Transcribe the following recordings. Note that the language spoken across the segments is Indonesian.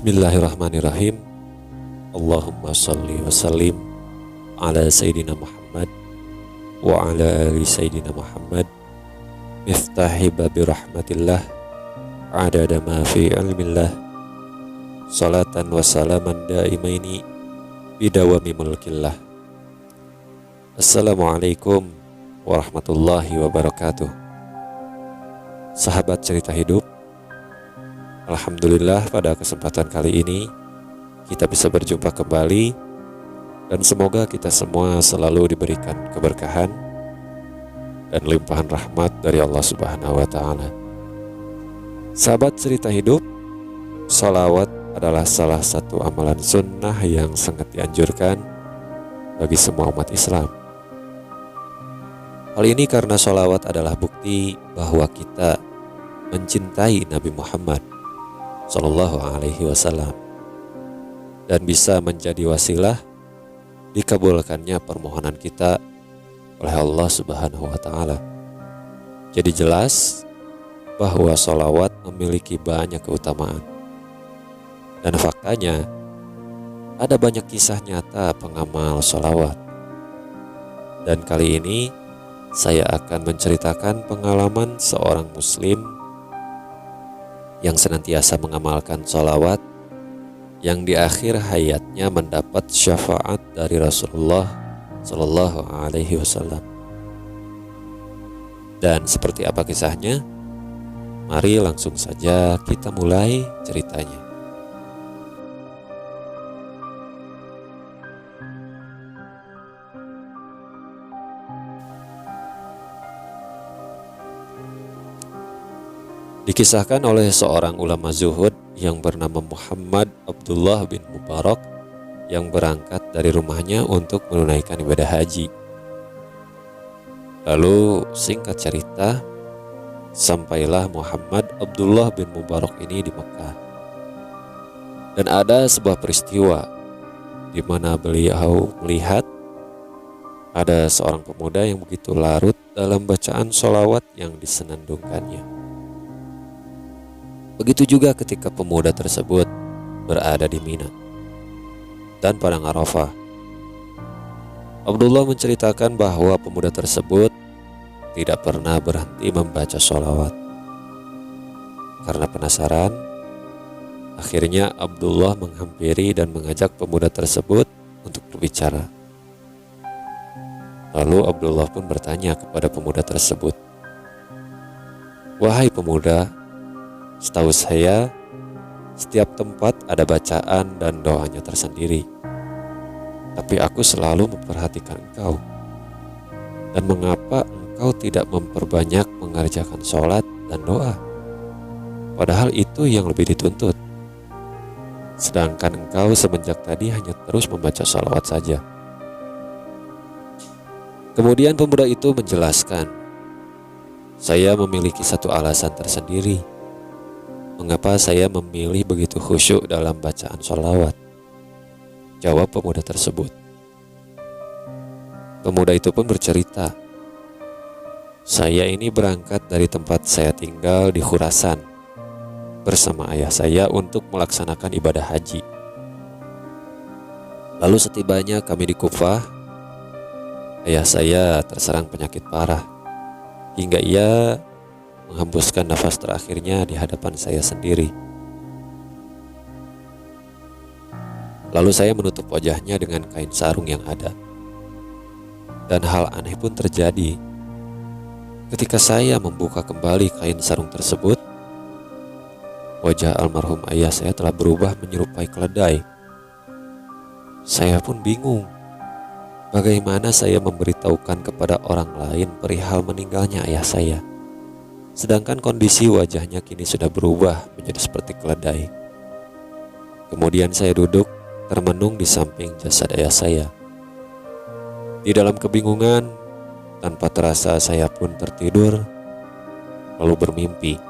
Bismillahirrahmanirrahim. Allahumma salli wa sallim ala Sayyidina Muhammad wa ala ali Sayyidina Muhammad miftahi babi rahmatillah adada ma fi ilmillah salatan wa salaman daimaini bidawami mulkillah. Assalamualaikum warahmatullahi wabarakatuh. Sahabat cerita hidup, alhamdulillah pada kesempatan kali ini kita bisa berjumpa kembali dan semoga kita semua selalu diberikan keberkahan dan limpahan rahmat dari Allah Subhanahu wa Ta'ala. Sahabat cerita hidup, sholawat adalah salah satu amalan sunnah yang sangat dianjurkan bagi semua umat Islam. Hal ini karena sholawat adalah bukti bahwa kita mencintai Nabi Muhammad Sallallahu Alaihi Wasallam dan bisa menjadi wasilah dikabulkannya permohonan kita oleh Allah Subhanahu Wa Taala. Jadi jelas bahwa sholawat memiliki banyak keutamaan dan faktanya ada banyak kisah nyata pengamal sholawat. Dan kali ini saya akan menceritakan pengalaman seorang muslim yang senantiasa mengamalkan sholawat yang di akhir hayatnya mendapat syafaat dari Rasulullah Sallallahu Alaihi Wasallam. Dan seperti apa kisahnya? Mari langsung saja kita mulai ceritanya. Dikisahkan oleh seorang ulama zuhud yang bernama Muhammad Abdullah bin Mubarak yang berangkat dari rumahnya untuk menunaikan ibadah haji. Lalu singkat cerita, sampailah Muhammad Abdullah bin Mubarak ini di Mekah. Dan ada sebuah peristiwa di mana beliau melihat ada seorang pemuda yang begitu larut dalam bacaan sholawat yang disenandungkannya. Begitu juga ketika pemuda tersebut berada di Mina dan Padang Arafah. Abdullah menceritakan bahwa pemuda tersebut tidak pernah berhenti membaca sholawat. Karena penasaran, akhirnya Abdullah menghampiri dan mengajak pemuda tersebut untuk berbicara. Lalu Abdullah pun bertanya kepada pemuda tersebut, "Wahai pemuda, setahu saya, setiap tempat ada bacaan dan doanya tersendiri. Tapi aku selalu memperhatikan engkau. Dan mengapa engkau tidak memperbanyak mengerjakan sholat dan doa? Padahal itu yang lebih dituntut. Sedangkan engkau semenjak tadi hanya terus membaca sholawat saja." Kemudian pemuda itu menjelaskan, "Saya memiliki satu alasan tersendiri mengapa saya memilih begitu khusyuk dalam bacaan sholawat," jawab pemuda tersebut. Pemuda itu pun bercerita, "Saya ini berangkat dari tempat saya tinggal di Khurasan bersama ayah saya untuk melaksanakan ibadah haji. Lalu setibanya kami di Kufah, ayah saya terserang penyakit parah hingga ia menghembuskan nafas terakhirnya di hadapan saya sendiri. Lalu saya menutup wajahnya dengan kain sarung yang ada. Dan hal aneh pun terjadi. Ketika saya membuka kembali kain sarung tersebut, wajah almarhum ayah saya telah berubah menyerupai keledai. Saya pun bingung. Bagaimana saya memberitahukan kepada orang lain perihal meninggalnya ayah saya, sedangkan kondisi wajahnya kini sudah berubah menjadi seperti keledai. Kemudian saya duduk termenung di samping jasad ayah saya. Di dalam kebingungan, tanpa terasa saya pun tertidur, lalu bermimpi.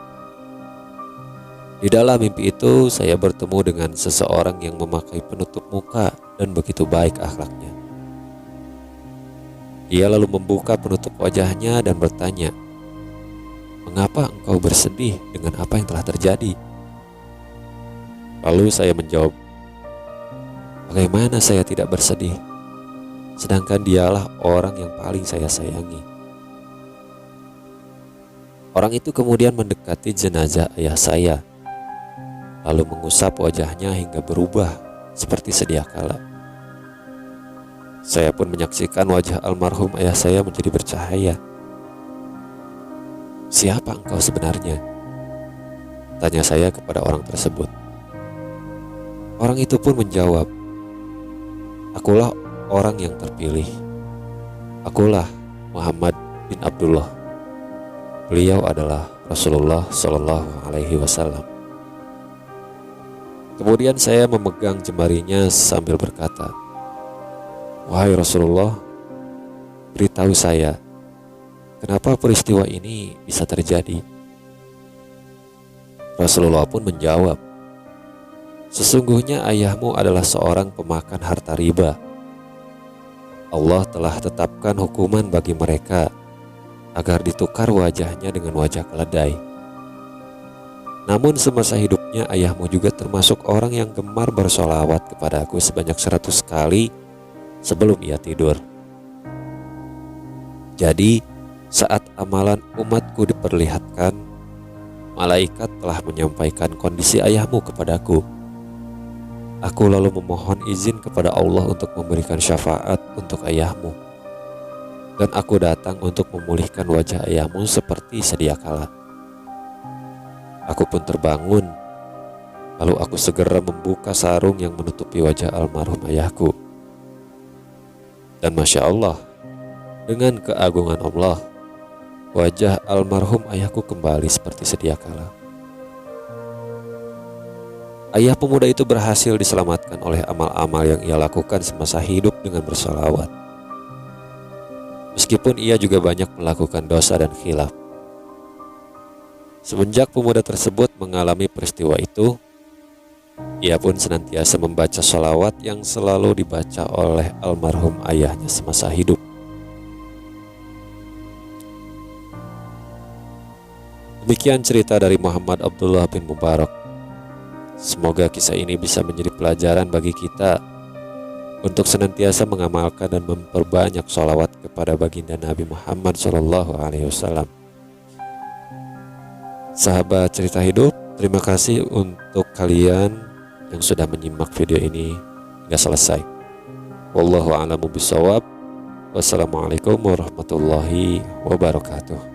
Di dalam mimpi itu saya bertemu dengan seseorang yang memakai penutup muka dan begitu baik akhlaknya. Dia lalu membuka penutup wajahnya dan bertanya, "Mengapa engkau bersedih dengan apa yang telah terjadi?" Lalu saya menjawab, bagaimana saya tidak bersedih? Sedangkan dialah orang yang paling saya sayangi. Orang itu kemudian mendekati jenazah ayah saya, lalu mengusap wajahnya hingga berubah seperti sedia kala. Saya pun menyaksikan wajah almarhum ayah saya menjadi bercahaya. Siapa engkau sebenarnya? Tanya saya kepada orang tersebut. Orang itu pun menjawab, akulah orang yang terpilih. Akulah Muhammad bin Abdullah. Beliau adalah Rasulullah Shallallahu Alaihi Wasallam. Kemudian saya memegang jemarinya sambil berkata, wahai Rasulullah, beritahu saya, kenapa peristiwa ini bisa terjadi? Rasulullah pun menjawab, sesungguhnya ayahmu adalah seorang pemakan harta riba. Allah telah tetapkan hukuman bagi mereka agar ditukar wajahnya dengan wajah keledai. Namun semasa hidupnya ayahmu juga termasuk orang yang gemar bersolawat kepada aku sebanyak 100 kali sebelum ia tidur. Jadi saat amalan umatku diperlihatkan, malaikat telah menyampaikan kondisi ayahmu kepadaku. Aku lalu memohon izin kepada Allah untuk memberikan syafaat untuk ayahmu. Dan aku datang untuk memulihkan wajah ayahmu seperti sedia kala. Aku pun terbangun, lalu aku segera membuka sarung yang menutupi wajah almarhum ayahku. Dan Masya Allah, dengan keagungan Allah, wajah almarhum ayahku kembali seperti sedia kala. Ayah pemuda itu berhasil diselamatkan oleh amal-amal yang ia lakukan semasa hidup dengan bersolawat. Meskipun ia juga banyak melakukan dosa dan khilaf. Semenjak pemuda tersebut mengalami peristiwa itu, ia pun senantiasa membaca sholawat yang selalu dibaca oleh almarhum ayahnya semasa hidup. Demikian cerita dari Muhammad Abdullah bin Mubarak. Semoga kisah ini bisa menjadi pelajaran bagi kita untuk senantiasa mengamalkan dan memperbanyak sholawat kepada baginda Nabi Muhammad SAW. Sahabat cerita hidup, terima kasih untuk kalian yang sudah menyimak video ini hingga selesai. Wallahu a'lamu bishawab. Wassalamualaikum warahmatullahi wabarakatuh.